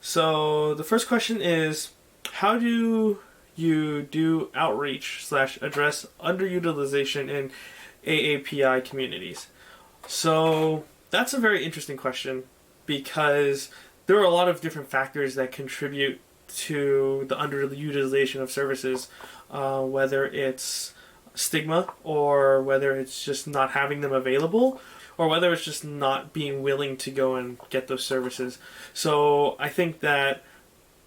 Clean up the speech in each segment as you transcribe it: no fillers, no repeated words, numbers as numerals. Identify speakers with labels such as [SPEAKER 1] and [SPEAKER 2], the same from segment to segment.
[SPEAKER 1] So the first question is, how do you do outreach / address underutilization in AAPI communities? So that's a very interesting question because there are a lot of different factors that contribute to the underutilization of services, whether it's stigma or whether it's just not having them available or whether it's just not being willing to go and get those services. So I think that,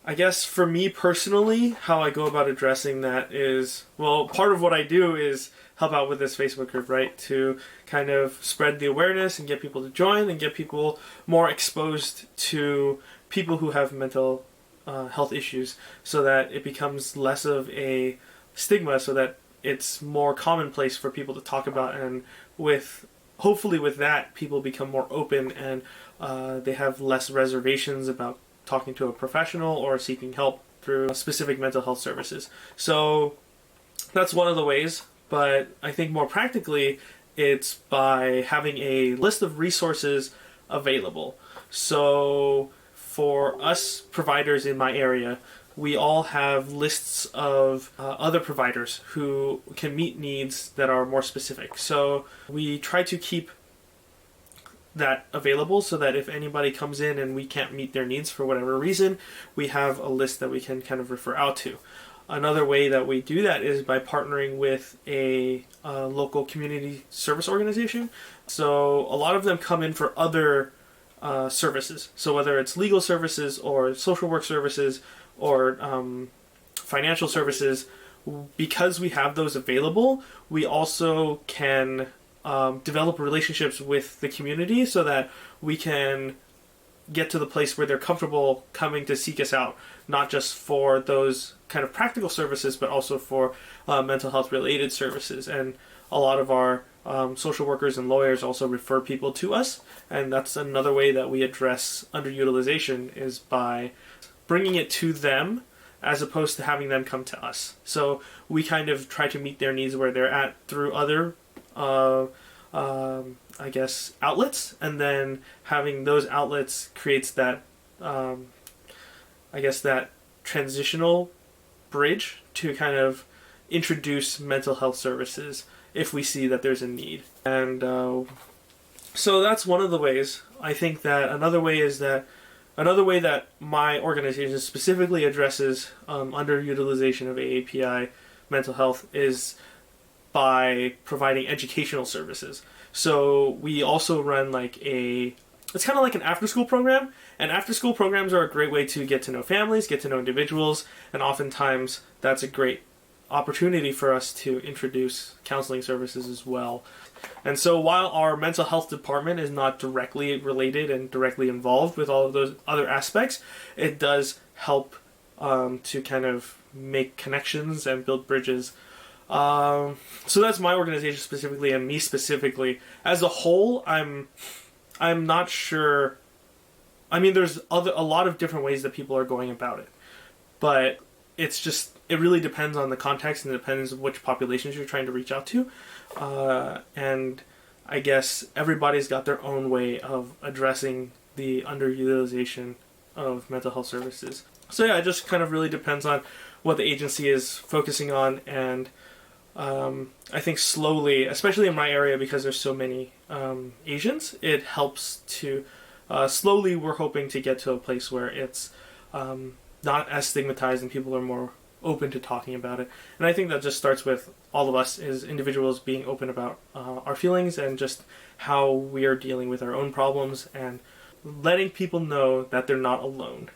[SPEAKER 1] I guess for me personally, how I go about addressing that is, well, part of what I do is help out with this Facebook group, right? To kind of spread the awareness and get people to join and get people more exposed to people who have mental health issues so that it becomes less of a stigma, so that it's more commonplace for people to talk about, and hopefully with that people become more open and they have less reservations about talking to a professional or seeking help through specific mental health services. So that's one of the ways, but I think more practically it's by having a list of resources available. So for us providers in my area, we all have lists of other providers who can meet needs that are more specific. So we try to keep that available so that if anybody comes in and we can't meet their needs for whatever reason, we have a list that we can kind of refer out to. Another way that we do that is by partnering with a local community service organization. So a lot of them come in for other services. So whether it's legal services or social work services or financial services, because we have those available, we also can develop relationships with the community so that we can get to the place where they're comfortable coming to seek us out, not just for those kind of practical services, but also for mental health related services. And a lot of our social workers and lawyers also refer people to us, and that's another way that we address underutilization, is by bringing it to them as opposed to having them come to us. So we kind of try to meet their needs where they're at through other I guess outlets, and then having those outlets creates that I guess that transitional bridge to kind of introduce mental health services if we see that there's a need. And so that's one of the ways. I think that another way that my organization specifically addresses underutilization of AAPI mental health is by providing educational services. So we also run it's kind of like an after-school program, and after-school programs are a great way to get to know families, get to know individuals, and oftentimes that's a great opportunity for us to introduce counseling services as well. And so while our mental health department is not directly related and directly involved with all of those other aspects, it does help to kind of make connections and build bridges. So that's my organization specifically, and me specifically. As a whole, I'm not sure. I mean, there's a lot of different ways that people are going about it, but it really depends on the context, and it depends on which populations you're trying to reach out to. And I guess everybody's got their own way of addressing the underutilization of mental health services. So yeah, it just kind of really depends on what the agency is focusing on, and I think slowly, especially in my area because there's so many Asians, it helps to slowly, we're hoping to get to a place where it's not as stigmatized and people are more open to talking about it. And I think that just starts with all of us as individuals being open about our feelings and just how we are dealing with our own problems, and letting people know that they're not alone.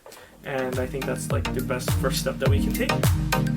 [SPEAKER 1] And I think that's like the best first step that we can take.